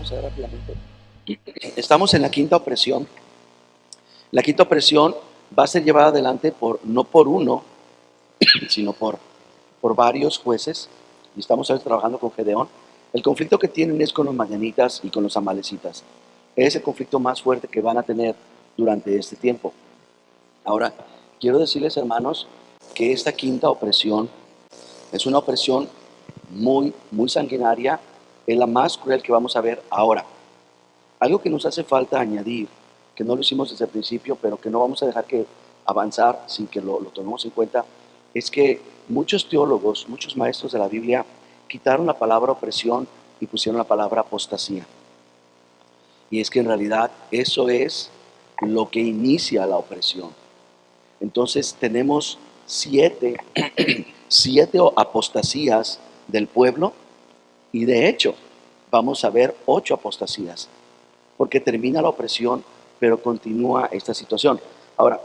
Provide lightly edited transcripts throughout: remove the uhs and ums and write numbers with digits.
vamos a ver rápidamente. Estamos en la quinta opresión. La quinta opresión va a ser llevada adelante no por uno, sino por varios jueces. Y estamos ahora trabajando con Gedeón. El conflicto que tienen es con los madianitas y con los amalecitas. Es el conflicto más fuerte que van a tener durante este tiempo. Ahora, quiero decirles, hermanos, que esta quinta opresión es una opresión muy, muy sanguinaria. Es la más cruel que vamos a ver ahora. Algo que nos hace falta añadir, que no lo hicimos desde el principio, pero que no vamos a dejar que avanzar sin que lo tomemos en cuenta, es que muchos teólogos, muchos maestros de la Biblia quitaron la palabra opresión y pusieron la palabra apostasía. Y es que en realidad eso es lo que inicia la opresión. Entonces tenemos siete apostasías del pueblo, y de hecho vamos a ver 8 apostasías, porque termina la opresión, pero continúa esta situación. Ahora,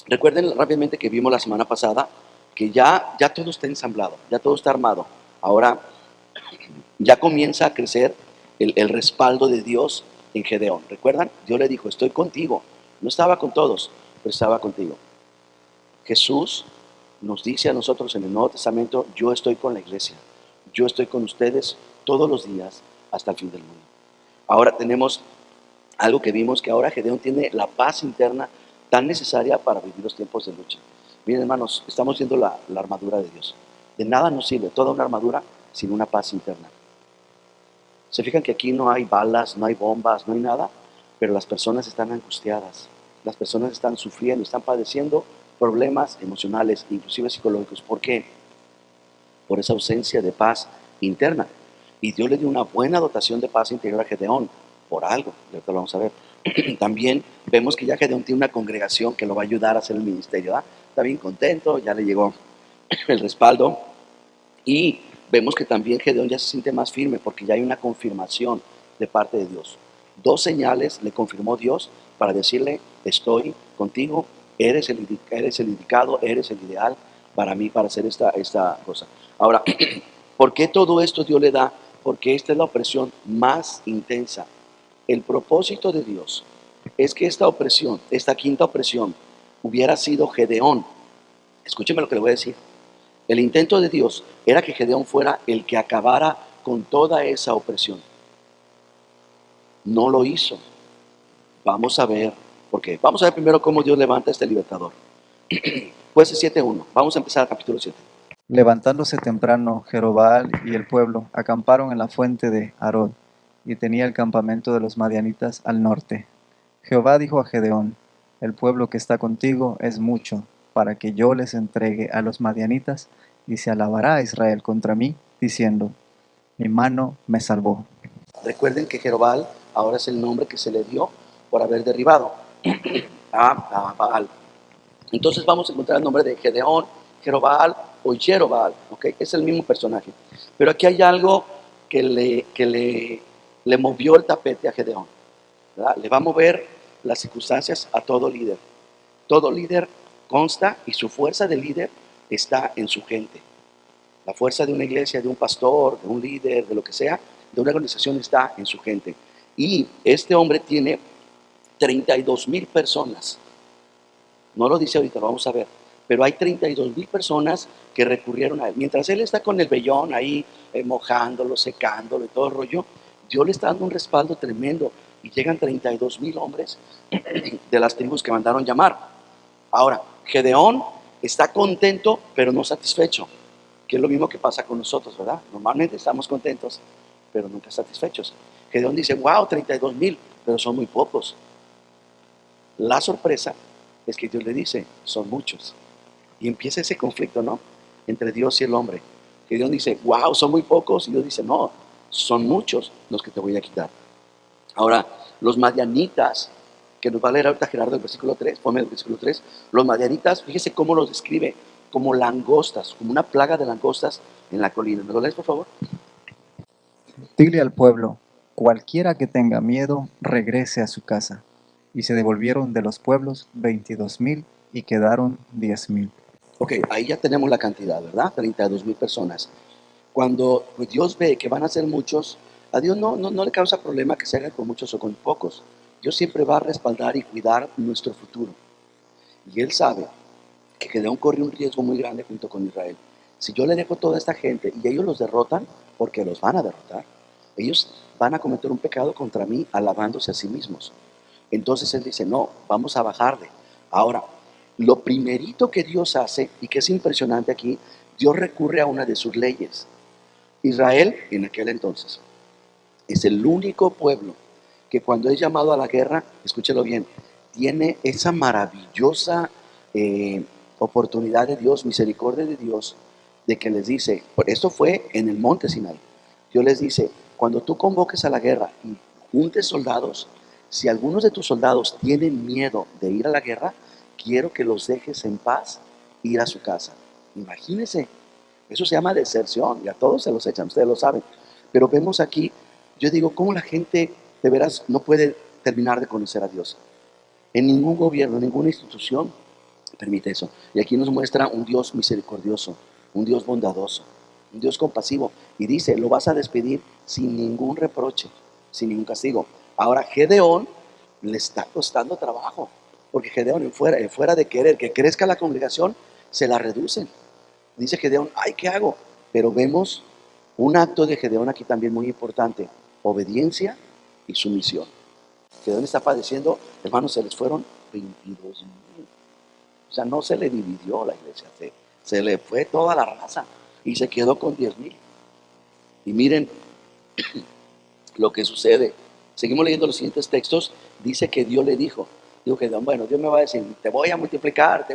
recuerden rápidamente que vimos la semana pasada que ya todo está ensamblado, ya todo está armado. Ahora ya comienza a crecer el respaldo de Dios en Gedeón. ¿Recuerdan? Dios le dijo, estoy contigo. No estaba con todos, pero estaba contigo. Jesús nos dice a nosotros en el Nuevo Testamento, yo estoy con la iglesia. Yo estoy con ustedes todos los días hasta el fin del mundo. Ahora tenemos algo que vimos, que ahora Gedeón tiene la paz interna tan necesaria para vivir los tiempos de lucha. Miren, hermanos, estamos viendo la armadura de Dios. De nada nos sirve toda una armadura sin una paz interna. Se fijan que aquí no hay balas, no hay bombas, no hay nada, pero las personas están angustiadas, las personas están sufriendo, están padeciendo problemas emocionales, inclusive psicológicos. ¿Por qué? Por esa ausencia de paz interna. Y Dios le dio una buena dotación de paz interior a Gedeón, por algo, lo vamos a ver. También vemos que ya Gedeón tiene una congregación que lo va a ayudar a hacer el ministerio. Está bien contento, ya le llegó el respaldo. Y vemos que también Gedeón ya se siente más firme porque ya hay una confirmación de parte de Dios. 2 señales le confirmó Dios para decirle, estoy contigo, eres el indicado, eres el ideal para mí, para hacer esta cosa. Ahora, ¿por qué todo esto Dios le da? Porque esta es la opresión más intensa. El propósito de Dios es que esta opresión, esta quinta opresión, hubiera sido Gedeón. Escúcheme lo que le voy a decir. El intento de Dios era que Gedeón fuera el que acabara con toda esa opresión. No lo hizo. Vamos a ver por qué. Vamos a ver primero cómo Dios levanta a este libertador. Jueces 7:1. Vamos a empezar el capítulo 7. Levantándose temprano, Jerobbaal y el pueblo acamparon en la fuente de Harod, y tenía el campamento de los madianitas al norte. Jehová dijo a Gedeón, el pueblo que está contigo es mucho, para que yo les entregue a los madianitas, y se alabará Israel contra mí, diciendo, mi mano me salvó. Recuerden que Jerobbaal ahora es el nombre que se le dio por haber derribado a Baal. Entonces vamos a encontrar el nombre de Gedeón, Jerobbaal o Jerobbaal, ¿okay? Es el mismo personaje. Pero aquí hay algo que le movió el tapete a Gedeón, ¿verdad? Le va a mover las circunstancias a todo líder. Todo líder consta y su fuerza de líder está en su gente. La fuerza de una iglesia, de un pastor, de un líder, de lo que sea, de una organización está en su gente. Y este hombre tiene 32,000 personas. No lo dice ahorita, lo vamos a ver. Pero hay 32,000 personas que recurrieron a él. Mientras él está con el vellón ahí, mojándolo, secándolo y todo el rollo, Dios le está dando un respaldo tremendo. Y llegan 32,000 hombres de las tribus que mandaron llamar. Ahora, Gedeón está contento, pero no satisfecho. Que es lo mismo que pasa con nosotros, ¿verdad? Normalmente estamos contentos, pero nunca satisfechos. Gedeón dice, wow, 32,000, pero son muy pocos. La sorpresa es que Dios le dice, son muchos. Y empieza ese conflicto, ¿no? Entre Dios y el hombre. Que Dios dice, wow, son muy pocos. Y Dios dice, no, son muchos los que te voy a quitar. Ahora, los madianitas, que nos va a leer ahorita Gerardo el versículo 3, ponme el versículo 3. Los madianitas, fíjese cómo los describe, como langostas, como una plaga de langostas en la colina. ¿Me lo lees, por favor? Dile al pueblo, cualquiera que tenga miedo, regrese a su casa. Y se devolvieron de los pueblos 22,000 y quedaron 10,000. Ok, ahí ya tenemos la cantidad, ¿verdad? 32,000 personas. Cuando Dios ve que van a ser muchos, A Dios no le causa problema que se haga con muchos o con pocos. Dios siempre va a respaldar y cuidar nuestro futuro. Y Él sabe que Gedeón corre un riesgo muy grande junto con Israel. Si yo le dejo toda esta gente y ellos los derrotan, porque los van a derrotar, ellos van a cometer un pecado contra mí alabándose a sí mismos. Entonces Él dice, no, vamos a bajarle. Ahora, lo primerito que Dios hace, y que es impresionante aquí, Dios recurre a una de sus leyes. Israel, en aquel entonces, es el único pueblo que cuando es llamado a la guerra, escúchelo bien, tiene esa maravillosa oportunidad de Dios, misericordia de Dios, de que les dice, por esto fue en el monte Sinai, Dios les dice, cuando tú convoques a la guerra y juntes soldados, si algunos de tus soldados tienen miedo de ir a la guerra, quiero que los dejes en paz ir a su casa. Imagínense, eso se llama deserción y a todos se los echan, ustedes lo saben. Pero vemos aquí, yo digo, cómo la gente de veras no puede terminar de conocer a Dios. En ningún gobierno, en ninguna institución permite eso. Y aquí nos muestra un Dios misericordioso, un Dios bondadoso, un Dios compasivo. Y dice, lo vas a despedir sin ningún reproche, sin ningún castigo. Ahora, Gedeón le está costando trabajo, porque Gedeón, fuera de querer que crezca la congregación, se la reducen. Dice Gedeón, ay, ¿qué hago? Pero vemos un acto de Gedeón aquí también muy importante, obediencia y sumisión. Gedeón está padeciendo, hermanos, se les fueron 22,000. O sea, no se le dividió la iglesia, se le fue toda la raza y se quedó con 10,000. Y miren lo que sucede. Seguimos leyendo los siguientes textos. Dice que Dios le dijo Gedeón, bueno, Dios me va a decir, te voy a multiplicar.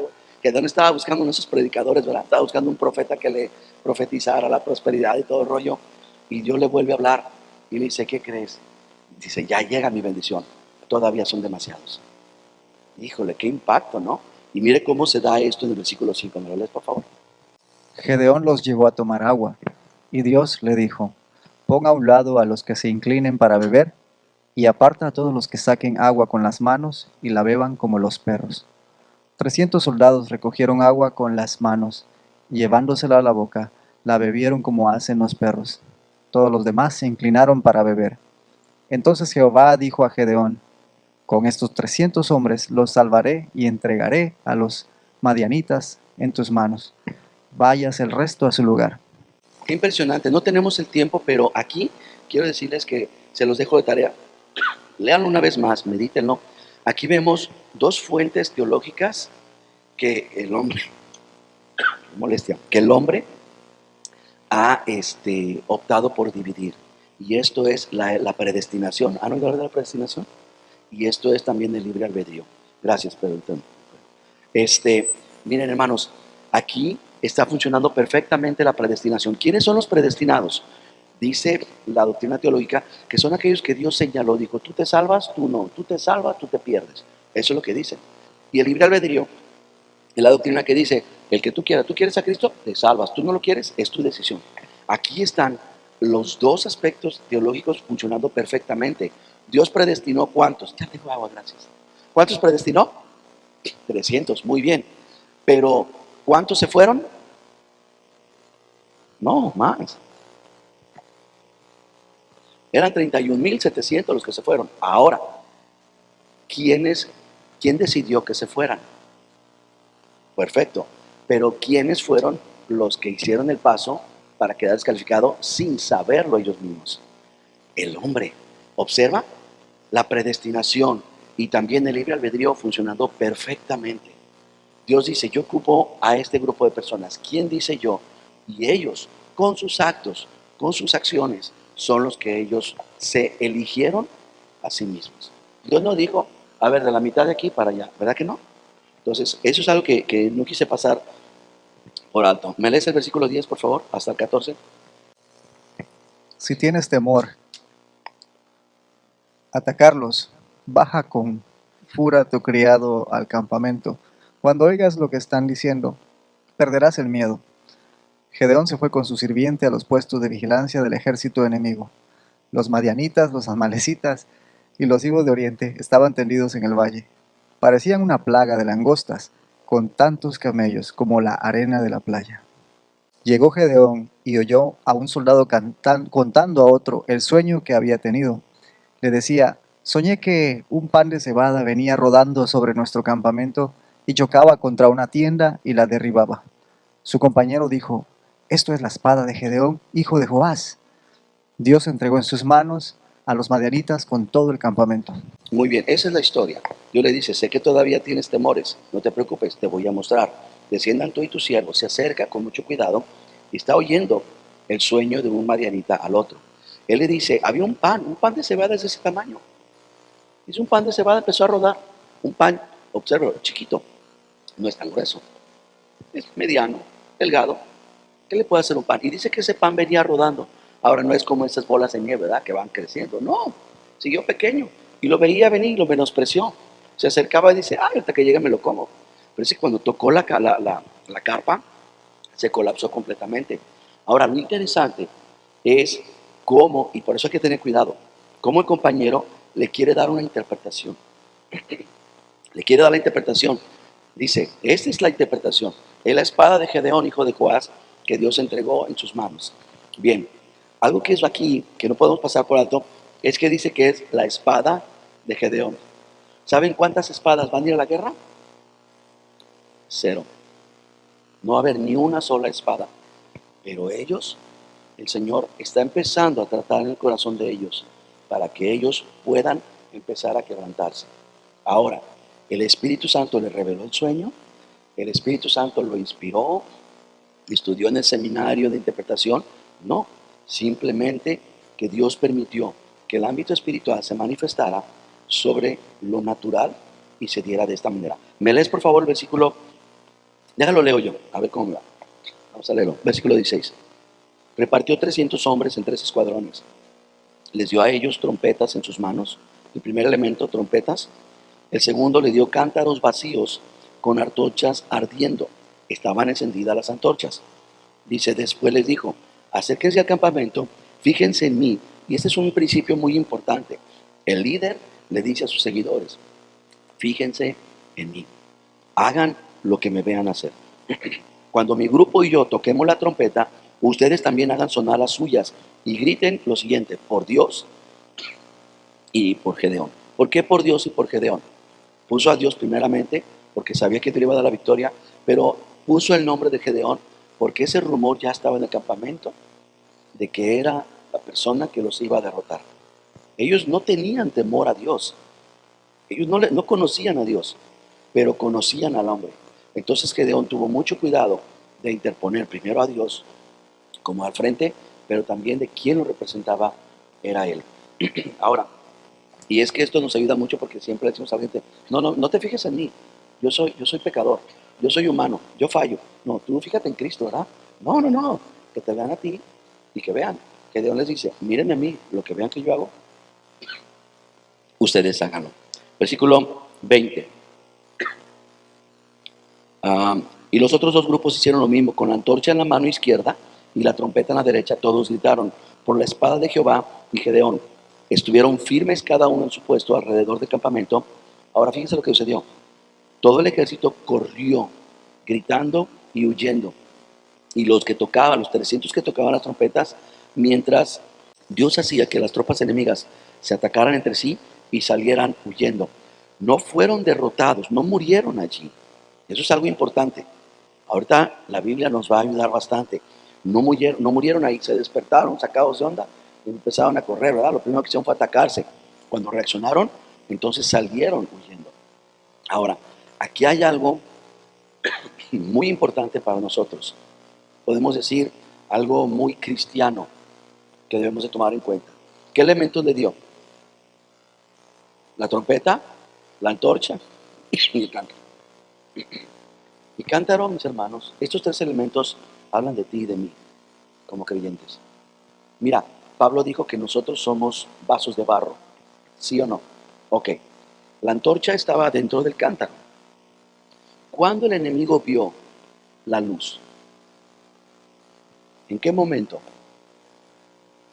Gedeón estaba buscando uno de esos predicadores, ¿verdad? Estaba buscando un profeta que le profetizara la prosperidad y todo el rollo. Y Dios le vuelve a hablar y le dice, ¿qué crees? Dice, ya llega mi bendición. Todavía son demasiados. Híjole, qué impacto, ¿no? Y mire cómo se da esto en el versículo 5. ¿Me lo lees, por favor? Gedeón los llevó a tomar agua, y Dios le dijo, pon a un lado a los que se inclinen para beber, y aparta a todos los que saquen agua con las manos y la beban como los perros. 300 soldados recogieron agua con las manos, y llevándosela a la boca, la bebieron como hacen los perros. Todos los demás se inclinaron para beber. Entonces Jehová dijo a Gedeón, con estos 300 hombres los salvaré y entregaré a los madianitas en tus manos. Vayas el resto a su lugar. Qué impresionante. No tenemos el tiempo, pero aquí quiero decirles que se los dejo de tarea. Léanlo una vez más, medítenlo. Aquí vemos dos fuentes teológicas que el hombre, molestia, que el hombre ha optado por dividir. Y esto es la predestinación. ¿Han oído hablar de la predestinación? Y esto es también el libre albedrío. Gracias, Pedro. Miren, hermanos, aquí está funcionando perfectamente la predestinación. ¿Quiénes son los predestinados? Dice la doctrina teológica que son aquellos que Dios señaló. Dijo, tú te salvas, tú no. Tú te salvas, tú te pierdes. Eso es lo que dice. Y el libre albedrío es la doctrina que dice, el que tú quieras. Tú quieres a Cristo, te salvas. Tú no lo quieres, es tu decisión. Aquí están los dos aspectos teológicos funcionando perfectamente. Dios predestinó ¿cuántos? Ya tengo agua, gracias. ¿Cuántos predestinó? 300, muy bien. Pero ¿cuántos se fueron? No, más. Eran 31,700 los que se fueron. Ahora, ¿quién decidió que se fueran? Perfecto. Pero ¿quiénes fueron los que hicieron el paso para quedar descalificado sin saberlo ellos mismos? El hombre. Observa la predestinación y también el libre albedrío funcionando perfectamente. Dios dice, yo ocupo a este grupo de personas. ¿Quién dice yo? Y ellos, con sus actos, con sus acciones, son los que ellos se eligieron a sí mismos. Dios no dijo, a ver, de la mitad de aquí para allá, ¿verdad que no? Entonces, eso es algo que no quise pasar por alto. ¿Me lees el versículo 10, por favor, hasta el 14? Si tienes temor, atacarlos, baja con fura tu criado al campamento. Cuando oigas lo que están diciendo, perderás el miedo. Gedeón se fue con su sirviente a los puestos de vigilancia del ejército enemigo. Los madianitas, los amalecitas y los hijos de Oriente estaban tendidos en el valle. Parecían una plaga de langostas, con tantos camellos como la arena de la playa. Llegó Gedeón y oyó a un soldado contando a otro el sueño que había tenido. Le decía: soñé que un pan de cebada venía rodando sobre nuestro campamento y chocaba contra una tienda y la derribaba. Su compañero dijo: esto es la espada de Gedeón, hijo de Joás. Dios entregó en sus manos a los madianitas con todo el campamento. Muy bien, esa es la historia. Dios le dice, sé que todavía tienes temores, no te preocupes, te voy a mostrar. Desciendan tú y tu siervo, se acerca con mucho cuidado y está oyendo el sueño de un madianita al otro. Él le dice, había un pan de cebada de ese tamaño. Dice, un pan de cebada empezó a rodar. Un pan, observa, chiquito, no es tan grueso, es mediano, delgado. ¿Qué le puede hacer un pan? Y dice que ese pan venía rodando. Ahora no es como esas bolas de nieve, ¿verdad? Que van creciendo. No, siguió pequeño. Y lo veía venir y lo menospreció. Se acercaba y dice, ahorita que llegue me lo como. Pero es que cuando tocó la carpa, se colapsó completamente. Ahora, lo interesante es cómo, y por eso hay que tener cuidado, cómo el compañero le quiere dar una interpretación. Le quiere dar la interpretación. Dice, esta es la interpretación. Es la espada de Gedeón, hijo de Joás, que Dios entregó en sus manos. Bien, algo que es aquí, que no podemos pasar por alto, es que dice que es la espada de Gedeón. ¿Saben cuántas espadas van a ir a la guerra? 0. No va a haber ni una sola espada. Pero ellos, el Señor está empezando a tratar en el corazón de ellos para que ellos puedan empezar a quebrantarse. Ahora, el Espíritu Santo le reveló el sueño, el Espíritu Santo lo inspiró, estudió en el seminario de interpretación. No, simplemente que Dios permitió que el ámbito espiritual se manifestara sobre lo natural y se diera de esta manera. ¿Me lees por favor el versículo? Déjalo leo yo, a ver cómo va. Vamos a leerlo. Versículo 16. Repartió 300 hombres en 3 escuadrones. Les dio a ellos trompetas en sus manos. El primer elemento, trompetas. El segundo le dio cántaros vacíos con antorchas ardiendo. Estaban encendidas las antorchas. Dice, después les dijo, acérquense al campamento, fíjense en mí. Y este es un principio muy importante. El líder le dice a sus seguidores, fíjense en mí. Hagan lo que me vean hacer. Cuando mi grupo y yo toquemos la trompeta, ustedes también hagan sonar las suyas y griten lo siguiente, por Dios y por Gedeón. ¿Por qué por Dios y por Gedeón? Puso a Dios primeramente porque sabía que Dios le iba a dar la victoria, pero puso el nombre de Gedeón porque ese rumor ya estaba en el campamento de que era la persona que los iba a derrotar. Ellos no tenían temor a Dios, ellos no conocían a Dios, pero conocían al hombre. Entonces Gedeón tuvo mucho cuidado de interponer primero a Dios como al frente, pero también de quien lo representaba era él. Ahora, y es que esto nos ayuda mucho porque siempre le decimos a la gente, no te fijes en mí, yo soy pecador, yo soy humano, yo fallo. No, tú fíjate en Cristo, ¿verdad? No, que te vean a ti y que vean. Que Dios les dice, mírenme a mí, lo que vean que yo hago, ustedes háganlo. Versículo 20. Y los otros dos grupos hicieron lo mismo, con la antorcha en la mano izquierda y la trompeta en la derecha, todos gritaron, por la espada de Jehová y Gedeón. Estuvieron firmes cada uno en su puesto alrededor del campamento. Ahora fíjense lo que sucedió. Todo el ejército corrió, gritando y huyendo. Y los que tocaban, los 300 que tocaban las trompetas, mientras Dios hacía que las tropas enemigas se atacaran entre sí y salieran huyendo. No fueron derrotados, no murieron allí. Eso es algo importante. Ahorita la Biblia nos va a ayudar bastante. No murieron ahí, se despertaron, sacados de onda, y empezaron a correr, ¿verdad? Lo primero que hicieron fue atacarse. Cuando reaccionaron, entonces salieron huyendo. Ahora, aquí hay algo muy importante para nosotros. Podemos decir algo muy cristiano que debemos de tomar en cuenta. ¿Qué elementos le dio? La trompeta, la antorcha y el cántaro. Y cántaro, mis hermanos, estos 3 elementos hablan de ti y de mí como creyentes. Mira, Pablo dijo que nosotros somos vasos de barro, ¿sí o no? Ok, la antorcha estaba dentro del cántaro. ¿Cuándo el enemigo vio la luz? ¿En qué momento?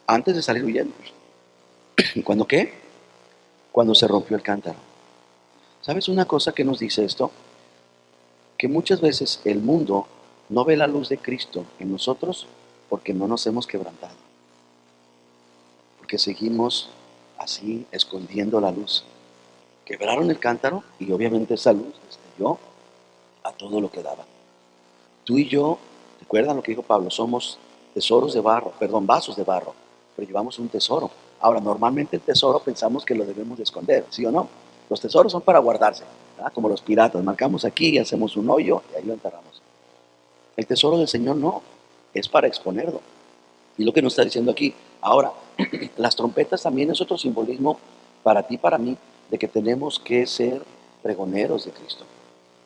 Antes de salir huyendo. ¿Cuándo qué? Cuando se rompió el cántaro. ¿Sabes una cosa que nos dice esto? Que muchas veces el mundo no ve la luz de Cristo en nosotros porque no nos hemos quebrantado, porque seguimos así escondiendo la luz. Quebraron el cántaro y obviamente esa luz destelló a todo lo que daba. Tú y yo, ¿recuerdan lo que dijo Pablo? Somos tesoros de barro, perdón, vasos de barro, pero llevamos un tesoro. Ahora, normalmente el tesoro pensamos que lo debemos de esconder, ¿sí o no? Los tesoros son para guardarse, ¿verdad? Como los piratas, marcamos aquí y hacemos un hoyo y ahí lo enterramos. El tesoro del Señor no, es para exponerlo. Y lo que nos está diciendo aquí. Ahora, las trompetas también es otro simbolismo para ti, para mí, de que tenemos que ser pregoneros de Cristo.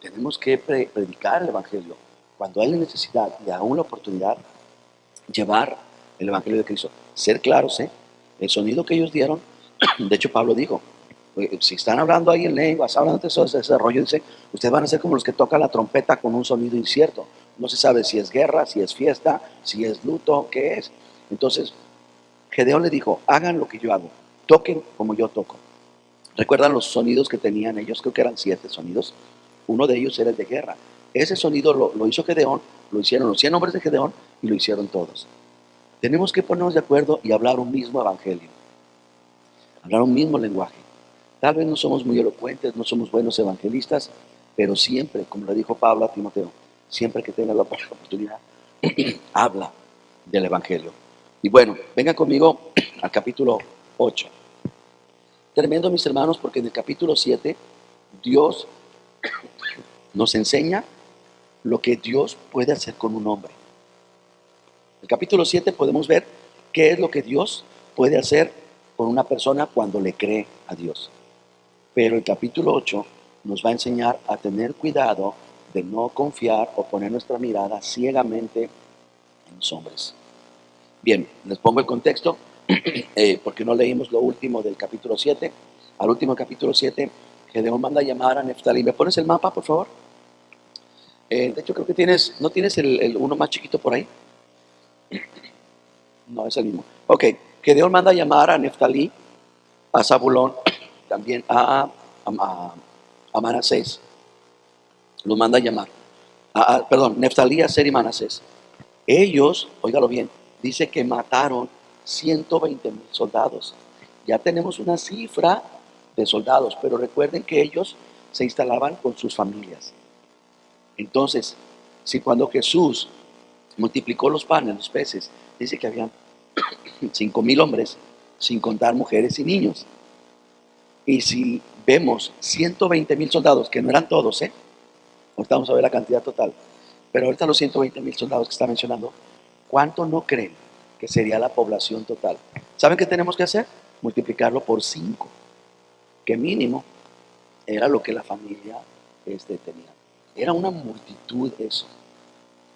Tenemos que predicar el Evangelio. Cuando hay la necesidad y aún la oportunidad, llevar el Evangelio de Cristo. Ser claros, ¿eh? El sonido que ellos dieron, de hecho Pablo dijo, si están hablando ahí en lenguas, hablan de ese rollo, dice, ustedes van a ser como los que tocan la trompeta con un sonido incierto. No se sabe si es guerra, si es fiesta, si es luto, qué es. Entonces, Gedeón le dijo, hagan lo que yo hago, toquen como yo toco. ¿Recuerdan los sonidos que tenían ellos? Creo que eran 7 sonidos. Uno de ellos era el de guerra. Ese sonido lo hizo Gedeón, lo hicieron los 100 hombres de Gedeón y lo hicieron todos. Tenemos que ponernos de acuerdo y hablar un mismo evangelio, hablar un mismo lenguaje. Tal vez no somos muy elocuentes, no somos buenos evangelistas, pero siempre, como le dijo Pablo a Timoteo, siempre que tengas la oportunidad, habla del evangelio. Y bueno, vengan conmigo al capítulo 8. Tremendo, mis hermanos, porque en el capítulo 7 Dios nos enseña lo que Dios puede hacer con un hombre. En el capítulo 7 podemos ver qué es lo que Dios puede hacer con una persona cuando le cree a Dios. Pero el capítulo 8 nos va a enseñar a tener cuidado de no confiar o poner nuestra mirada ciegamente en los hombres. Bien, les pongo el contexto, porque no leímos lo último del capítulo 7. Al último capítulo 7, Gedeón manda a llamar a Neftalí. ¿Me pones el mapa, por favor? De hecho, creo que ¿no tienes el uno más chiquito por ahí? No, es el mismo. Ok, Gedeón manda a llamar a Neftalí, a Zabulón, también a Manasés. Lo manda a llamar. Perdón, Neftalí, Aser y Manasés. Ellos, óigalo bien, dice que mataron 120,000 soldados. Ya tenemos una cifra de soldados, pero recuerden que ellos se instalaban con sus familias. Entonces, si cuando Jesús multiplicó los panes, los peces, dice que habían 5,000 hombres, sin contar mujeres y niños. Y si vemos 120,000 soldados, que no eran todos, ahorita vamos a ver la cantidad total, pero ahorita los 120,000 soldados que está mencionando, ¿cuánto no creen que sería la población total? ¿Saben qué tenemos que hacer? Multiplicarlo por 5, que mínimo era lo que la familia tenía. Era una multitud eso.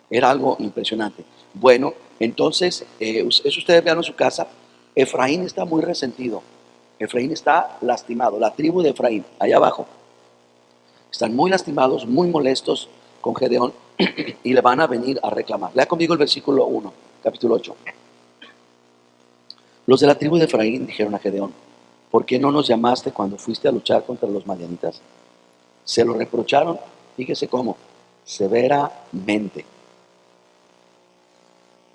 Era algo impresionante. Bueno, entonces, eso ustedes vean en su casa. Efraín está muy resentido. Efraín está lastimado. La tribu de Efraín, allá abajo, están muy lastimados, muy molestos con Gedeón y le van a venir a reclamar. Lea conmigo el versículo 1, capítulo 8. Los de la tribu de Efraín dijeron a Gedeón, ¿por qué no nos llamaste cuando fuiste a luchar contra los madianitas? Se lo reprocharon, fíjese cómo, severamente.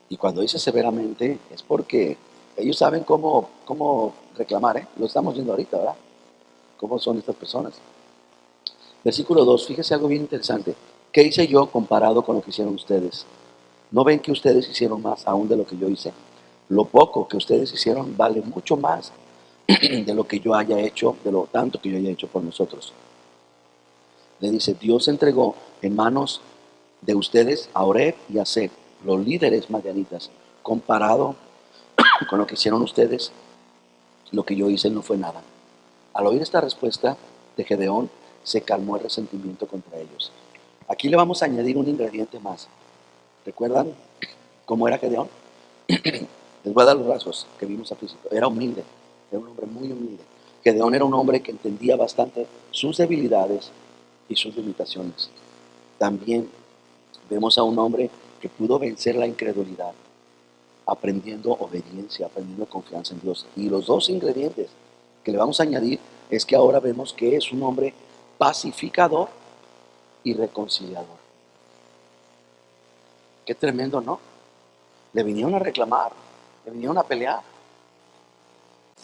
Y cuando dice severamente es porque ellos saben cómo reclamar, Lo estamos viendo ahorita, ¿verdad? ¿Cómo son estas personas? Versículo 2, fíjese algo bien interesante. ¿Qué hice yo comparado con lo que hicieron ustedes? ¿No ven que ustedes hicieron más aún de lo que yo hice? Lo poco que ustedes hicieron vale mucho más de lo que yo haya hecho, de lo tanto que yo haya hecho por nosotros. Le dice, Dios entregó en manos de ustedes a Oreb y a Seb, los líderes madianitas. Comparado con lo que hicieron ustedes, lo que yo hice no fue nada. Al oír esta respuesta de Gedeón, se calmó el resentimiento contra ellos. Aquí le vamos a añadir un ingrediente más. ¿Recuerdan cómo era Gedeón? Les voy a dar los rasgos que vimos al principio. Era humilde, era un hombre muy humilde. Gedeón era un hombre que entendía bastante sus debilidades y sus limitaciones. También vemos a un hombre que pudo vencer la incredulidad, aprendiendo obediencia, aprendiendo confianza en Dios. Y los dos ingredientes que le vamos a añadir es que ahora vemos que es un hombre pacificador y reconciliador. Qué tremendo, ¿no? Le vinieron a reclamar, le vinieron a pelear.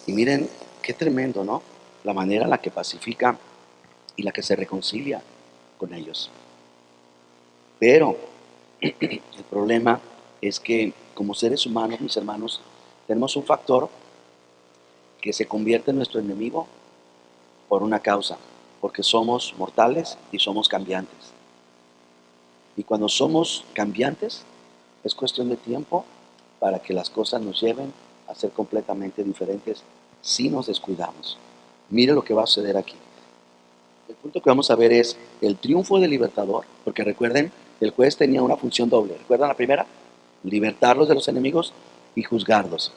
Y miren, qué tremendo, ¿no? La manera en la que pacifica y la que se reconcilia con ellos. Pero el problema es que como seres humanos, mis hermanos, tenemos un factor que se convierte en nuestro enemigo por una causa, porque somos mortales y somos cambiantes. Y cuando somos cambiantes, es cuestión de tiempo para que las cosas nos lleven a ser completamente diferentes si nos descuidamos. Mire lo que va a suceder aquí. El punto que vamos a ver es el triunfo del libertador, porque recuerden, el juez tenía una función doble. ¿Recuerdan la primera? Libertarlos de los enemigos y juzgarlos.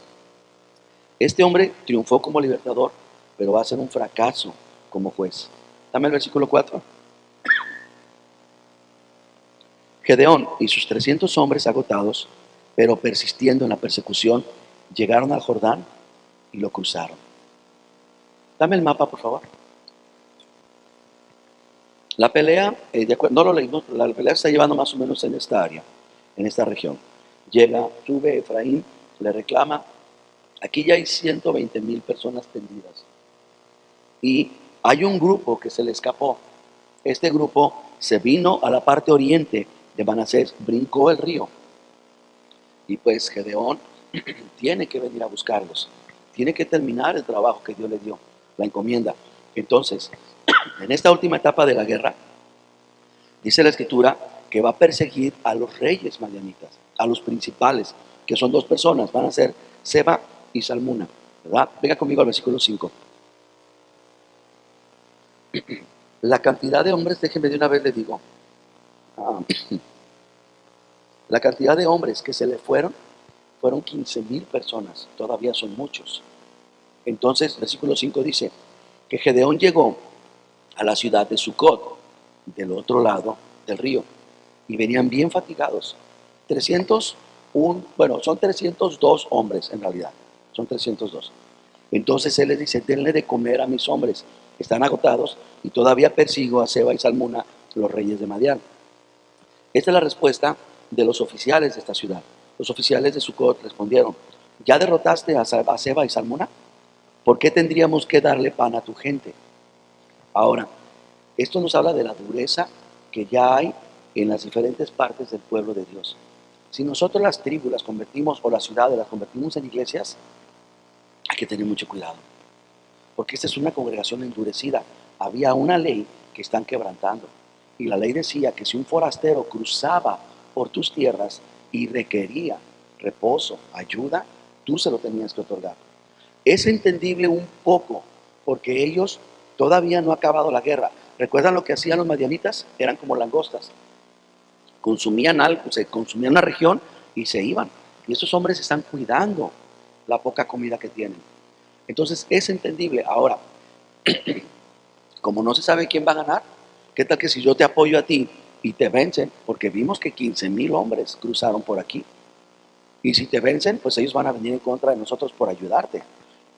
Este hombre triunfó como libertador, pero va a ser un fracaso como juez. Dame el versículo 4. Gedeón y sus 300 hombres agotados, pero persistiendo en la persecución, llegaron al Jordán y lo cruzaron. Dame el mapa, por favor. La pelea, no lo leímos, la pelea se está llevando más o menos en esta área, en esta región. Sube Efraín, le reclama. Aquí ya hay 120,000 personas tendidas. Y hay un grupo que se le escapó. Este grupo se vino a la parte oriente de Manasés, brincó el río. Y pues Gedeón tiene que venir a buscarlos. Tiene que terminar el trabajo que Dios le dio, la encomienda. Entonces, en esta última etapa de la guerra, dice la escritura que va a perseguir a los reyes madianitas, a los principales, que son dos personas, van a ser Seba y Salmuna, ¿verdad? Venga conmigo al versículo 5. La cantidad de hombres, déjenme de una vez le digo, la cantidad de hombres que se le fueron 15,000 personas, todavía son muchos. Entonces, versículo 5 dice que Gedeón llegó a la ciudad de Sucot, del otro lado del río, y venían bien fatigados. 301, son 302 hombres en realidad, son 302. Entonces él les dice, denle de comer a mis hombres, están agotados y todavía persigo a Seba y Salmuna, los reyes de Madián. Esta es la respuesta de los oficiales de esta ciudad. Los oficiales de Sucot respondieron, ¿ya derrotaste a Seba y Salmuna? ¿Por qué tendríamos que darle pan a tu gente? Ahora, esto nos habla de la dureza que ya hay en las diferentes partes del pueblo de Dios. Si nosotros las tribus las convertimos, o las ciudades las convertimos en iglesias, hay que tener mucho cuidado. Porque esta es una congregación endurecida. Había una ley que están quebrantando. Y la ley decía que si un forastero cruzaba por tus tierras y requería reposo, ayuda, tú se lo tenías que otorgar. Es entendible un poco, porque ellos todavía no ha acabado la guerra. ¿Recuerdan lo que hacían los madianitas? Eran como langostas. Consumían algo, se consumían una región y se iban. Y estos hombres están cuidando la poca comida que tienen. Entonces es entendible. Ahora, como no se sabe quién va a ganar, ¿qué tal que si yo te apoyo a ti y te vencen? Porque vimos que 15,000 hombres cruzaron por aquí. Y si te vencen, pues ellos van a venir en contra de nosotros por ayudarte.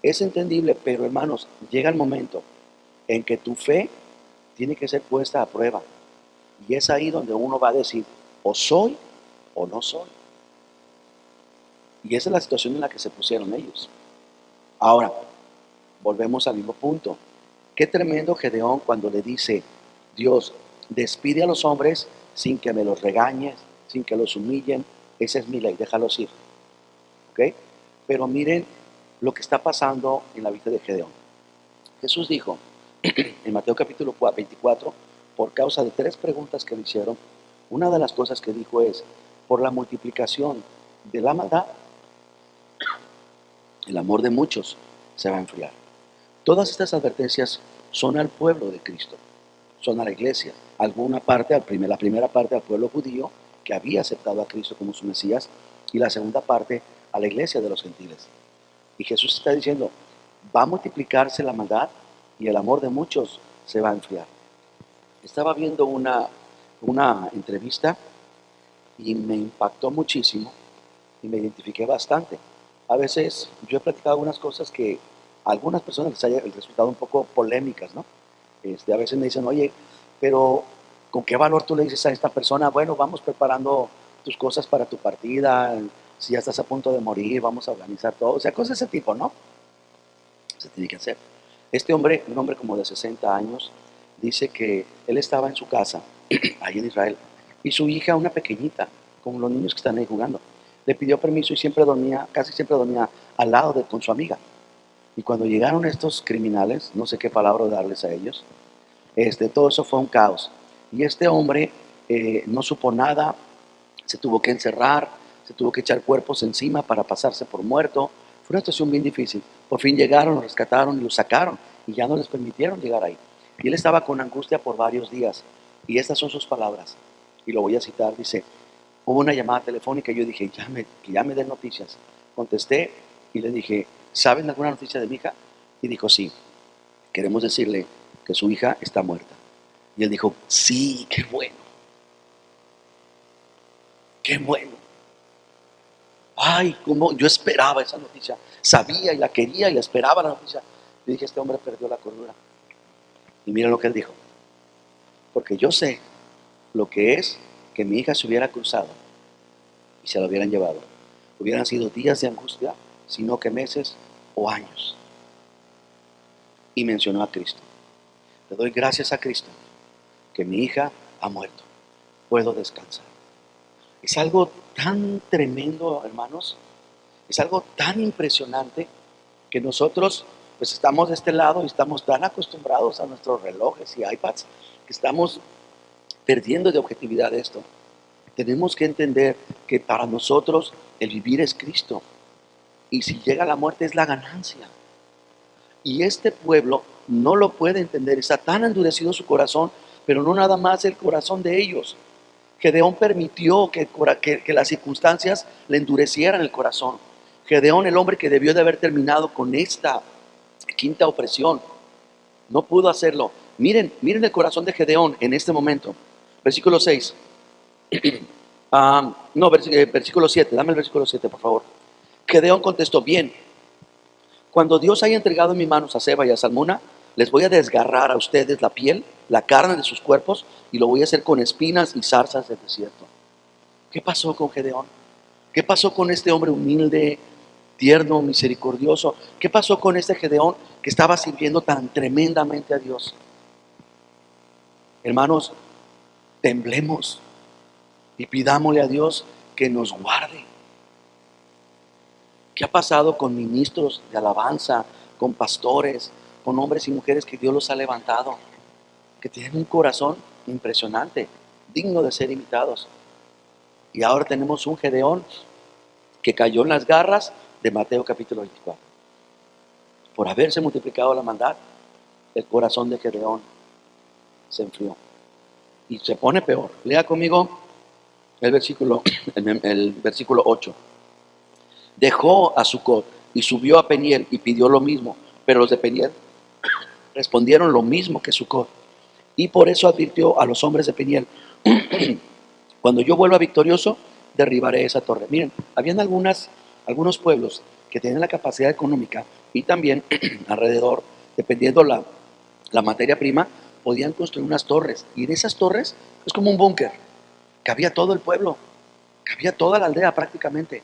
Es entendible, pero hermanos, llega el momento en que tu fe tiene que ser puesta a prueba. Y es ahí donde uno va a decir, o soy o no soy. Y esa es la situación en la que se pusieron ellos. Ahora, volvemos al mismo punto. Qué tremendo Gedeón cuando le dice, Dios, despide a los hombres sin que me los regañes, sin que los humillen. Esa es mi ley, déjalos ir. ¿Ok? Pero miren lo que está pasando en la vida de Gedeón. Jesús dijo en Mateo capítulo 24, por causa de 3 preguntas que le hicieron, una de las cosas que dijo es, por la multiplicación de la maldad, el amor de muchos se va a enfriar. Todas estas advertencias son al pueblo de Cristo, son a la iglesia, alguna parte, la primera parte al pueblo judío que había aceptado a Cristo como su Mesías, y la segunda parte a la iglesia de los gentiles. Y Jesús está diciendo, va a multiplicarse la maldad y el amor de muchos se va a enfriar. Estaba viendo una entrevista y me impactó muchísimo y me identifiqué bastante. A veces yo he platicado algunas cosas que a algunas personas les haya resultado un poco polémicas, ¿no? A veces me dicen, oye, pero ¿con qué valor tú le dices a esta persona? Bueno, vamos preparando tus cosas para tu partida, si ya estás a punto de morir, vamos a organizar todo, o sea, cosas de ese tipo, ¿no? Se tiene que hacer. Este hombre, un hombre como de 60 años, dice que él estaba en su casa, ahí en Israel, y su hija, una pequeñita, como los niños que están ahí jugando, le pidió permiso y siempre dormía, casi siempre dormía al lado con su amiga. Y cuando llegaron estos criminales, no sé qué palabra darles a ellos, todo eso fue un caos. Y este hombre no supo nada, se tuvo que encerrar, se tuvo que echar cuerpos encima para pasarse por muerto. Fue una situación bien difícil. Por fin llegaron, lo rescataron y lo sacaron y ya no les permitieron llegar ahí. Y él estaba con angustia por varios días. Y estas son sus palabras. Y lo voy a citar, dice, hubo una llamada telefónica y yo dije, que ya me den noticias. Contesté y le dije, ¿saben alguna noticia de mi hija? Y dijo, sí, queremos decirle que su hija está muerta. Y él dijo, sí, qué bueno. Qué bueno. Ay, como yo esperaba esa noticia. Sabía y la quería y la esperaba la noticia. Le dije, este hombre perdió la cordura. Y mira lo que él dijo. Porque yo sé lo que es que mi hija se hubiera cruzado y se la hubieran llevado. Hubieran sido días de angustia, sino que meses o años. Y mencionó a Cristo. Le doy gracias a Cristo que mi hija ha muerto. Puedo descansar. Es algo tan tremendo, hermanos. Es algo tan impresionante que nosotros pues estamos de este lado y estamos tan acostumbrados a nuestros relojes y iPads que estamos perdiendo de objetividad esto. Tenemos que entender que para nosotros el vivir es Cristo y si llega la muerte es la ganancia. Y este pueblo no lo puede entender, está tan endurecido su corazón, pero no nada más el corazón de ellos. Gedeón permitió que las circunstancias le endurecieran el corazón. Gedeón, el hombre que debió de haber terminado con esta quinta opresión, no pudo hacerlo. Miren el corazón de Gedeón en este momento. Versículo 6. Versículo 7. Dame el versículo 7, por favor. Gedeón contestó, bien, cuando Dios haya entregado en mis manos a Seba y a Salmuna, les voy a desgarrar a ustedes la piel, la carne de sus cuerpos, y lo voy a hacer con espinas y zarzas del desierto. ¿Qué pasó con Gedeón? ¿Qué pasó con este hombre humilde, tierno, misericordioso? ¿Qué pasó con este Gedeón que estaba sirviendo tan tremendamente a Dios? Hermanos, temblemos y pidámosle a Dios que nos guarde. ¿Qué ha pasado con ministros de alabanza, con pastores, con hombres y mujeres que Dios los ha levantado, que tienen un corazón impresionante, digno de ser imitados? Y ahora tenemos un Gedeón que cayó en las garras de Mateo capítulo 24. Por haberse multiplicado la maldad, el corazón de Gedeón se enfrió y se pone peor. Lea conmigo el versículo 8. Dejó a Sucot y subió a Peniel y pidió lo mismo, pero los de Peniel respondieron lo mismo que Sucot. Y por eso advirtió a los hombres de Peniel, cuando yo vuelva victorioso, derribaré esa torre. Miren, habían algunos pueblos que tenían la capacidad económica y también alrededor, dependiendo la materia prima, podían construir unas torres. Y en esas torres es como un búnker. Cabía todo el pueblo, cabía toda la aldea prácticamente.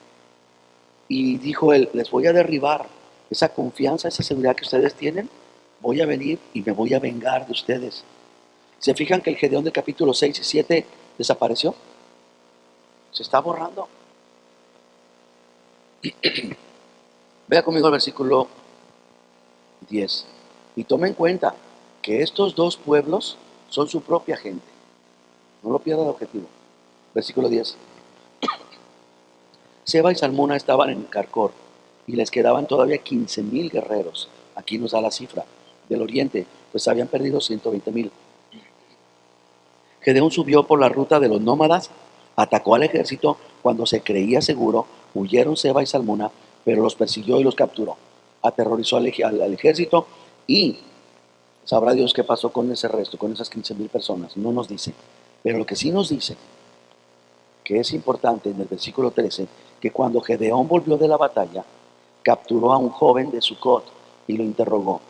Y dijo él, les voy a derribar esa confianza, esa seguridad que ustedes tienen. Voy a venir y me voy a vengar de ustedes. ¿Se fijan que el Gedeón del capítulo 6 y 7 desapareció? Se está borrando. Vea conmigo el versículo 10. Y tome en cuenta que estos dos pueblos son su propia gente. No lo pierda de objetivo. Versículo 10. Seba y Salmuna estaban en Carcor y les quedaban todavía 15,000 guerreros. Aquí nos da la cifra del oriente, pues habían perdido 120,000. Gedeón subió por la ruta de los nómadas, atacó al ejército. Cuando se creía seguro, huyeron Seba y Salmuna, pero los persiguió y los capturó. Aterrorizó al ejército y sabrá Dios qué pasó con ese resto, con esas 15,000 personas. No nos dice. Pero lo que sí nos dice, que es importante en el versículo 13, que cuando Gedeón volvió de la batalla, capturó a un joven de Sucot y lo interrogó.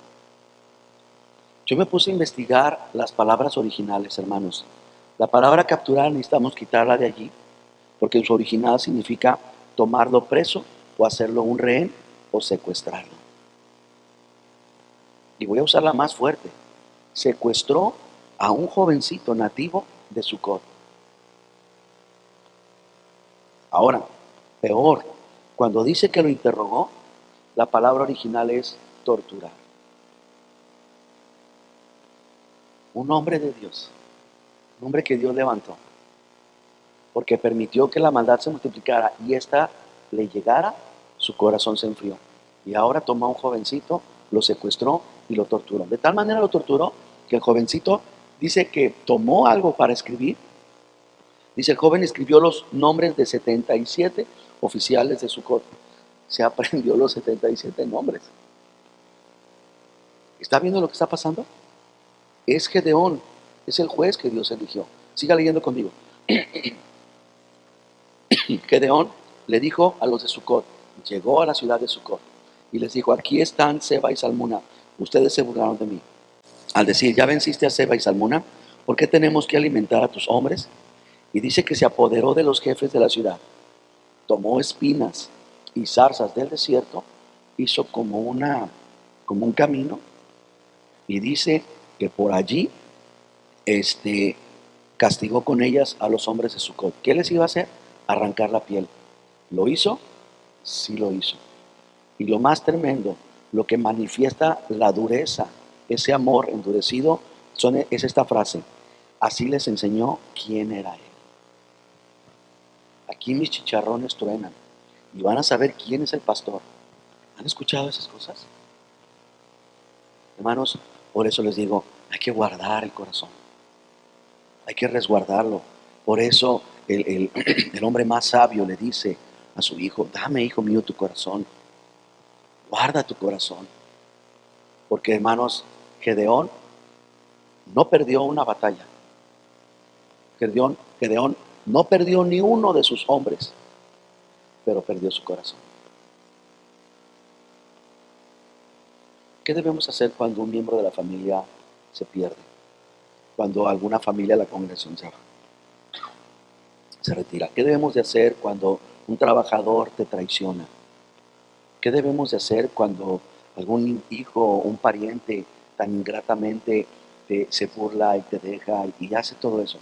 Yo me puse a investigar las palabras originales, hermanos. La palabra capturar necesitamos quitarla de allí, porque en su original significa tomarlo preso o hacerlo un rehén o secuestrarlo. Y voy a usar la más fuerte. Secuestró a un jovencito nativo de Sucot. Ahora, peor, cuando dice que lo interrogó, la palabra original es torturar. Un hombre de Dios, un hombre que Dios levantó, porque permitió que la maldad se multiplicara y ésta le llegara, su corazón se enfrió. Y ahora tomó a un jovencito, lo secuestró y lo torturó. De tal manera lo torturó que el jovencito dice que tomó algo para escribir. Dice, el joven escribió los nombres de 77 oficiales de Sucot. Se aprendió los 77 nombres. ¿Está viendo lo que está pasando? Es Gedeón, es el juez que Dios eligió. Siga leyendo conmigo. Gedeón le dijo a los de Sucot, llegó a la ciudad de Sucot y les dijo, aquí están Seba y Salmuna, ustedes se burlaron de mí. Al decir, ya venciste a Seba y Salmuna, ¿por qué tenemos que alimentar a tus hombres? Y dice que se apoderó de los jefes de la ciudad, tomó espinas y zarzas del desierto, hizo como un camino, y dice que por allí castigó con ellas a los hombres de Sucot. ¿Qué les iba a hacer? Arrancar la piel. ¿Lo hizo? Sí lo hizo. Y lo más tremendo, lo que manifiesta la dureza, ese amor endurecido, es esta frase. Así les enseñó quién era él. Aquí mis chicharrones truenan y van a saber quién es el pastor. ¿Han escuchado esas cosas? Hermanos, por eso les digo, hay que guardar el corazón. Hay que resguardarlo. Por eso el hombre más sabio le dice a su hijo, dame, hijo mío, tu corazón. Guarda tu corazón. Porque, hermanos, Gedeón no perdió una batalla. Gedeón no perdió ni uno de sus hombres, pero perdió su corazón. ¿Qué debemos hacer cuando un miembro de la familia se pierde? Cuando alguna familia de la congregación se retira. ¿Qué debemos de hacer cuando un trabajador te traiciona? ¿Qué debemos de hacer cuando algún hijo o un pariente tan ingratamente se burla y te deja y hace todo eso?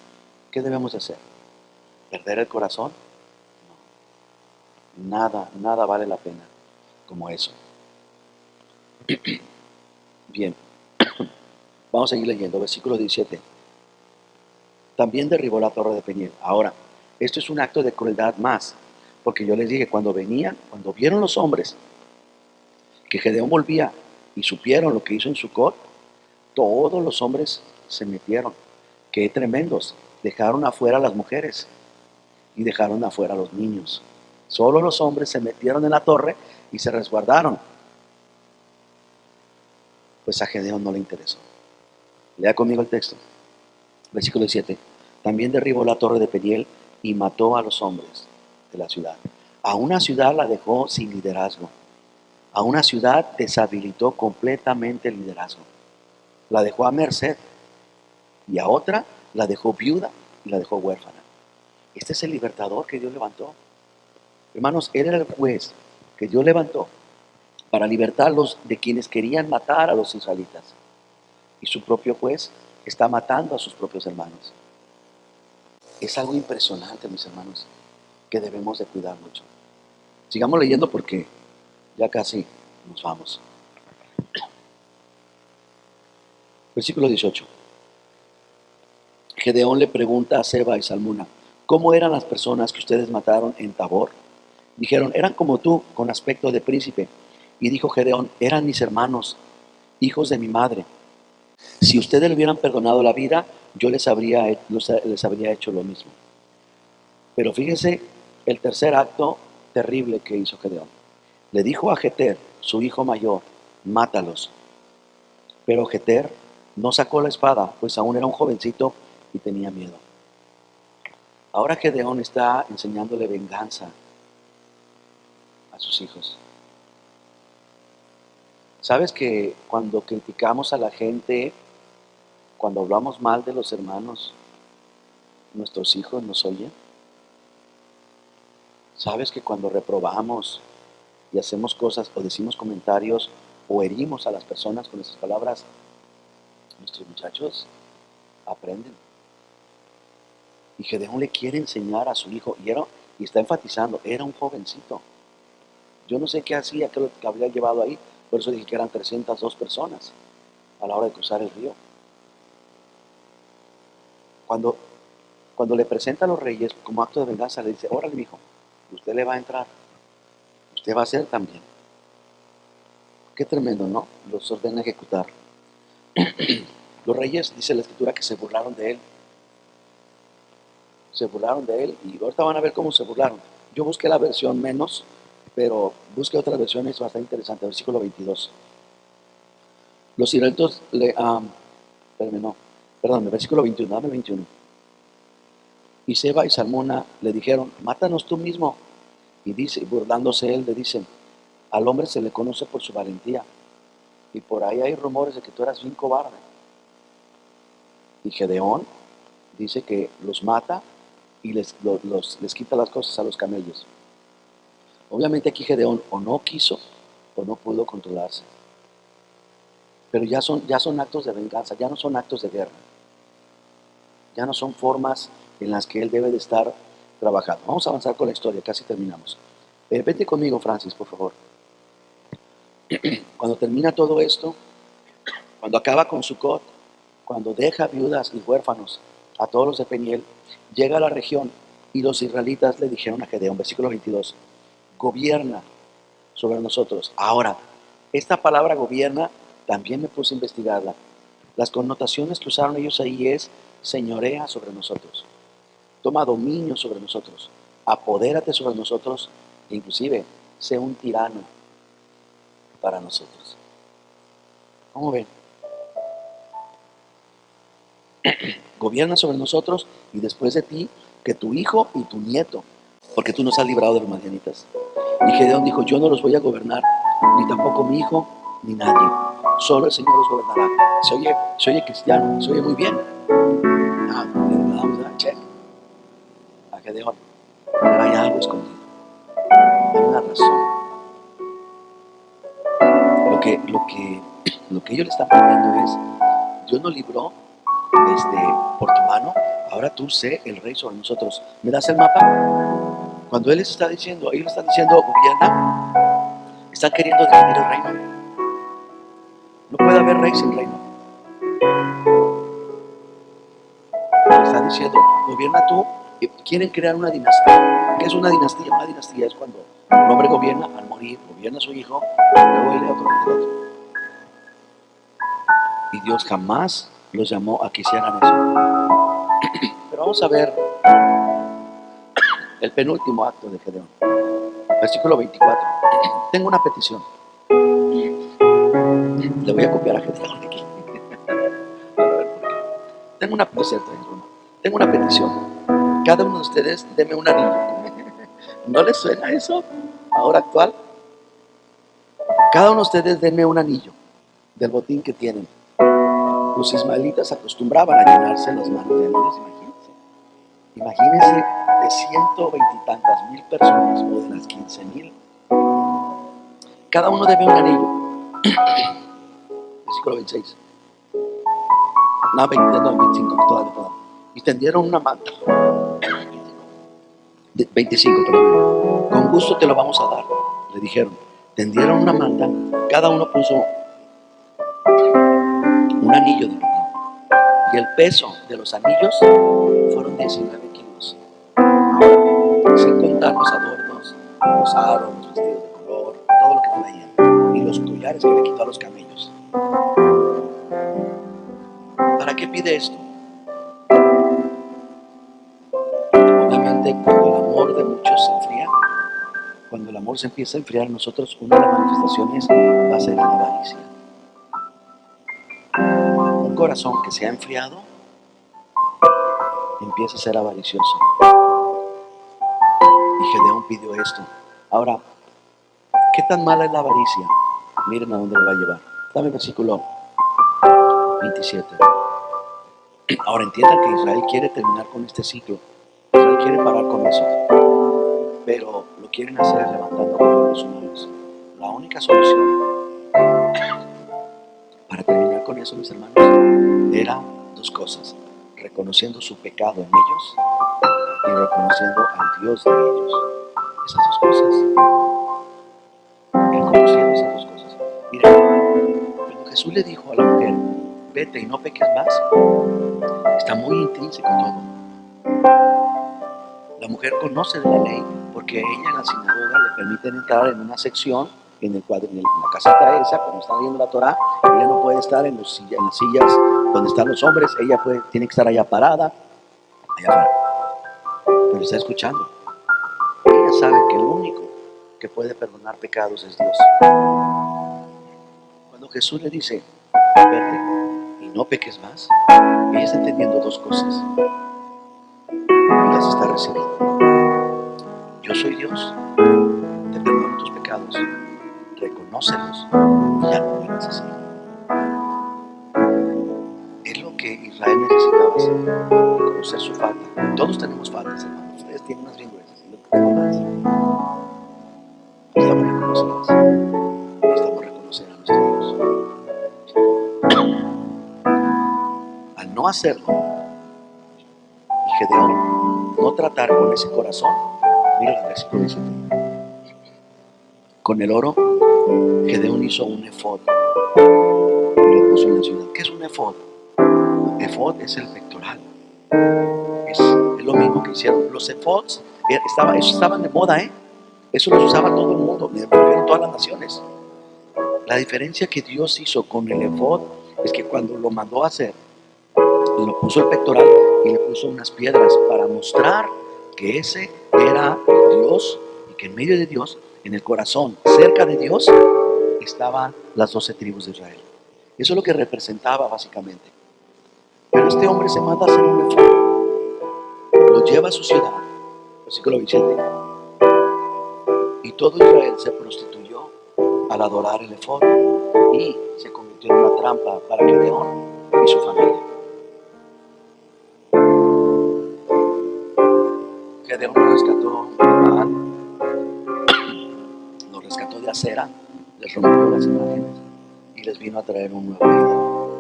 ¿Qué debemos de hacer? ¿Perder el corazón? No. Nada vale la pena como eso. Bien, vamos a seguir leyendo, versículo 17. También derribó la torre de Peniel. Ahora, esto es un acto de crueldad más, porque yo les dije, cuando vieron los hombres que Gedeón volvía y supieron lo que hizo en Sucot, todos los hombres se metieron. Qué tremendos. Dejaron afuera a las mujeres y dejaron afuera a los niños. Solo los hombres se metieron en la torre y se resguardaron. Pues a Gedeón no le interesó. Lea conmigo el texto. Versículo 7. También derribó la torre de Peniel y mató a los hombres de la ciudad. A una ciudad la dejó sin liderazgo. A una ciudad deshabilitó completamente el liderazgo. La dejó a merced. Y a otra la dejó viuda y la dejó huérfana. Este es el libertador que Dios levantó. Hermanos, él era el juez que Dios levantó para libertarlos de quienes querían matar a los israelitas. Y su propio juez está matando a sus propios hermanos. Es algo impresionante, mis hermanos, que debemos de cuidar mucho. Sigamos leyendo porque ya casi nos vamos. Versículo 18. Gedeón le pregunta a Seba y Salmuna, ¿cómo eran las personas que ustedes mataron en Tabor? Dijeron, eran como tú, con aspecto de príncipe. Y dijo Gedeón, eran mis hermanos, hijos de mi madre. Si ustedes le hubieran perdonado la vida, yo les habría hecho lo mismo. Pero fíjense el tercer acto terrible que hizo Gedeón. Le dijo a Jeter, su hijo mayor, mátalos. Pero Jeter no sacó la espada, pues aún era un jovencito y tenía miedo. Ahora Gedeón está enseñándole venganza a sus hijos. ¿Sabes que cuando criticamos a la gente, cuando hablamos mal de los hermanos, nuestros hijos nos oyen? ¿Sabes que cuando reprobamos y hacemos cosas o decimos comentarios o herimos a las personas con esas palabras, nuestros muchachos aprenden? Y Gedeón le quiere enseñar a su hijo, y está enfatizando, era un jovencito. Yo no sé qué hacía, qué lo que había llevado ahí, por eso dije que eran 302 personas a la hora de cruzar el río. Cuando le presenta a los reyes como acto de venganza, le dice, órale, mijo, usted le va a entrar, usted va a hacer también. Qué tremendo, ¿no? Los ordena a ejecutar. Los reyes, dice la escritura, que se burlaron de él. Se burlaron de él y ahorita van a ver cómo se burlaron. Yo busqué la versión menos, pero busqué otras versiones bastante interesantes. Versículo 22. Los israelitas versículo 21, dame 21. Y Seba y Salmona le dijeron, mátanos tú mismo. Y dice, burlándose él, le dicen, al hombre se le conoce por su valentía. Y por ahí hay rumores de que tú eras bien cobarde. Y Gedeón dice que los mata y les quita las cosas a los camellos. Obviamente aquí Gedeón o no quiso o no pudo controlarse. Pero ya son actos de venganza, ya no son actos de guerra. Ya no son formas en las que él debe de estar trabajando. Vamos a avanzar con la historia, casi terminamos. Vete conmigo, Francis, por favor. Cuando termina todo esto, cuando acaba con Sucot, cuando deja viudas y huérfanos a todos los de Peniel, llega a la región y los israelitas le dijeron a Gedeón, versículo 22, gobierna sobre nosotros. Ahora, esta palabra gobierna, también me puse a investigarla. Las connotaciones que usaron ellos ahí es señorea sobre nosotros, toma dominio sobre nosotros, apodérate sobre nosotros, e inclusive sé un tirano para nosotros. ¿Cómo ven? Gobierna sobre nosotros y después de ti, que tu hijo y tu nieto, porque tú nos has librado de los madianitas. Y Gedeón dijo, yo no los voy a gobernar, ni tampoco mi hijo, ni nadie. Solo el Señor los gobernará. Se oye cristiano, se oye muy bien. Le damos una check a Gedeón. Pero hay algo escondido. Hay una razón. Lo que ellos le están pidiendo es, Dios nos libró por tu mano, ahora tú sé el rey sobre nosotros. ¿Me das el mapa? Cuando él les está diciendo, ellos le están diciendo, gobierna, están queriendo dividir el reino. No puede haber rey sin reino. Le están diciendo, gobierna tú, y quieren crear una dinastía. ¿Qué es una dinastía? Una dinastía es cuando un hombre gobierna, al morir, gobierna a su hijo, luego él otro. Y Dios jamás los llamó a que hicieran eso. Pero vamos a ver el penúltimo acto de Gedeón. Versículo 24. Tengo una petición. Le voy a copiar a Gedeón aquí. A ver por qué. Tengo una petición. Cada uno de ustedes deme un anillo. ¿No les suena eso? Ahora actual. Cada uno de ustedes denme un anillo del botín que tienen. Los ismaelitas acostumbraban a llenarse las manos de anillos, imagínense de 120 y tantas mil personas o de las 15,000. Cada uno debe un anillo. Versículo 26. No, 25, todavía. Y tendieron una manta. 25, perdón. Con gusto te lo vamos a dar, le dijeron. Tendieron una manta, cada uno puso un anillo de botín. Y el peso de los anillos fueron 19 kilos. Ahora, sin contar los adornos, los aros, los vestidos de color, todo lo que traían, y los collares que le quitó a los camellos. ¿Para qué pide esto? Obviamente, cuando el amor de muchos se enfría, cuando el amor se empieza a enfriar en nosotros, una de las manifestaciones va a ser la avaricia. Un corazón que se ha enfriado empieza a ser avaricioso. Y Gedeón pidió esto. Ahora, ¿qué tan mala es la avaricia? Miren a dónde lo va a llevar. Dame el versículo 27. Ahora entiendan que Israel quiere terminar con este ciclo. Israel quiere parar con eso. pero lo quieren hacer levantando gobiernos humanos. La única solución para terminar con eso, mis hermanos, era dos cosas: reconociendo su pecado en ellos y reconociendo al Dios de ellos. Esas dos cosas. Reconociendo esas dos cosas. Mire, cuando Jesús le dijo a la mujer, vete y no peques más, está muy intrínseco todo. La mujer conoce de la ley porque ella en la sinagoga le permiten entrar en una sección en la casita esa, cuando está leyendo la Torah. Ella no puede estar en las sillas donde están los hombres, ella tiene que estar allá parada, allá afuera, pero está escuchando. Ella sabe que el único que puede perdonar pecados es Dios. Cuando Jesús le dice, vete y no peques más, ella está entendiendo dos cosas y las está recibiendo. Yo soy Dios, te perdono tus pecados, reconócelos y ya no vuelvas a hacer. Es lo que Israel necesitaba hacer, reconocer su falta. Todos tenemos faltas, hermanos. Ustedes tienen unas bien gruesas, yo tengo más. Necesitamos reconocerlas. Necesitamos reconocer a nuestro Dios. Al no hacerlo, y Gedeón no tratar con ese corazón, mira el versículo 17. Con el oro, Gedeón hizo un efod y lo puso en la ciudad. ¿Qué es un efod? Efod es el pectoral. Es lo mismo que hicieron los efods. Esos estaban de moda, eso los usaba todo el mundo, me refiero a todas las naciones. La diferencia que Dios hizo con el efod es que cuando lo mandó a hacer, lo puso el pectoral y le puso unas piedras para mostrar que ese era Dios y que en medio de Dios, en el corazón, cerca de Dios, estaban las 12 tribus de Israel. Eso es lo que representaba básicamente. Pero este hombre se manda a hacer un efod, lo lleva a su ciudad, versículo 27, y todo Israel se prostituyó al adorar el efod y se convirtió en una trampa para Gedeón y su familia. Gedeón lo rescató de Baal, lo rescató de Acera, les rompió las imágenes y les vino a traer un nuevo ídolo.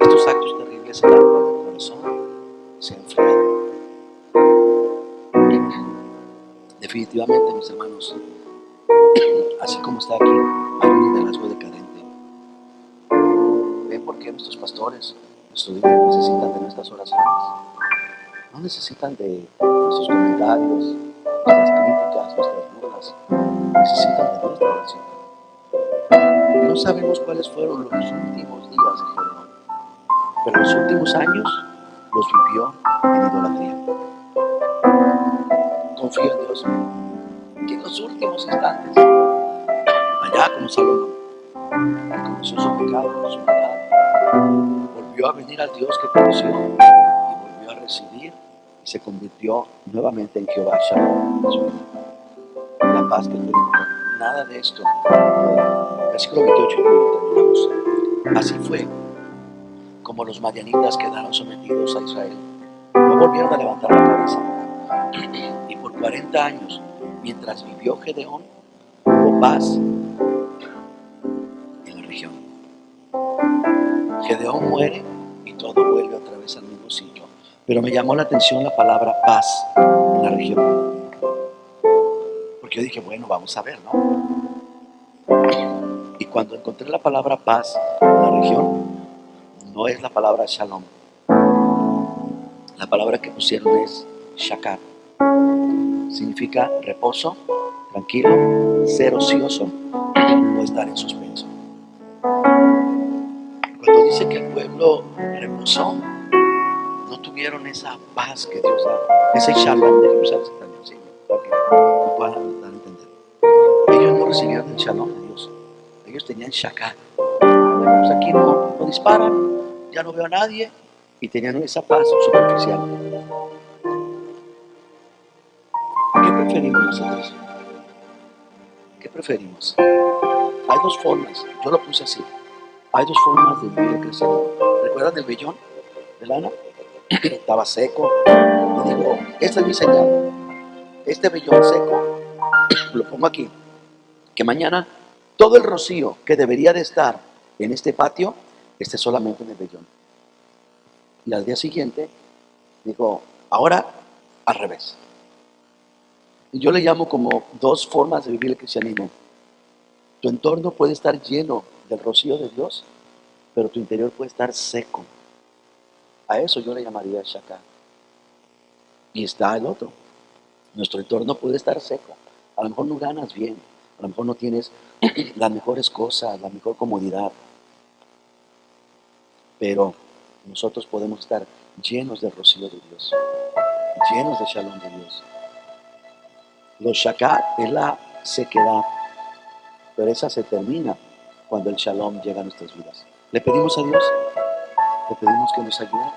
Estos actos terribles se dan cuando el corazón se enfría. Definitivamente, mis hermanos, así como está aquí, hay un liderazgo decadente. ¿Ven por qué nuestros pastores, nuestros líderes necesitan de nuestras oraciones? No necesitan de nuestros comentarios, nuestras críticas, nuestras burlas. Necesitan de nuestra oración. No sabemos cuáles fueron los últimos días de Gedeón, pero los últimos años los vivió en idolatría. Confío en Dios que en los últimos instantes, allá como Salomón, reconoció su pecado, su maldad, volvió a venir al Dios que conoció y volvió a recibir y se convirtió nuevamente en Jehová Shalom, en su vida. La paz que él dijo, nada de esto. Versículo 28 y terminamos. Así fue como los madianitas quedaron sometidos a Israel. No volvieron a levantar la cabeza. Y por 40 años, mientras vivió Gedeón, hubo paz en la región. Gedeón muere y todo vuelve otra vez al mismo sitio. Pero me llamó la atención la palabra paz en la región. Porque yo dije, bueno, vamos a ver, ¿no? Y cuando encontré la palabra paz en la región, no es la palabra shalom. La palabra que pusieron es shakar. Significa reposo, tranquilo, ser ocioso o estar en suspenso. Cuando dice que el pueblo reposó, no tuvieron esa paz que Dios da, ese shalom, déjame usar ese término, sí, para que lo puedan dar a entender. Ellos no recibieron el shalom de Dios, ellos tenían shakar. Bueno, pues aquí no disparan, ya no veo a nadie, y tenían esa paz superficial. ¿Qué preferimos nosotros? ¿Qué preferimos? Hay dos formas, yo lo puse así. Hay dos formas de vivir el crecimiento. ¿Recuerdan del vellón de lana? Estaba seco. Y digo, esta es mi señal. este vellón seco, lo pongo aquí, que mañana todo el rocío que debería de estar en este patio esté solamente en el vellón. Y al día siguiente digo, ahora al revés. Y yo le llamo como dos formas de vivir el cristianismo. Tu entorno puede estar lleno del rocío de Dios, pero tu interior puede estar seco. A eso yo le llamaría Shaka. Y está el otro. Nuestro entorno puede estar seco. A lo mejor no ganas bien, a lo mejor no tienes las mejores cosas, la mejor comodidad, pero nosotros podemos estar llenos del rocío de Dios, llenos de shalom de Dios. Los Shaka es la sequedad, pero esa se termina cuando el shalom llega a nuestras vidas. Le pedimos a Dios, le pedimos que nos ayude.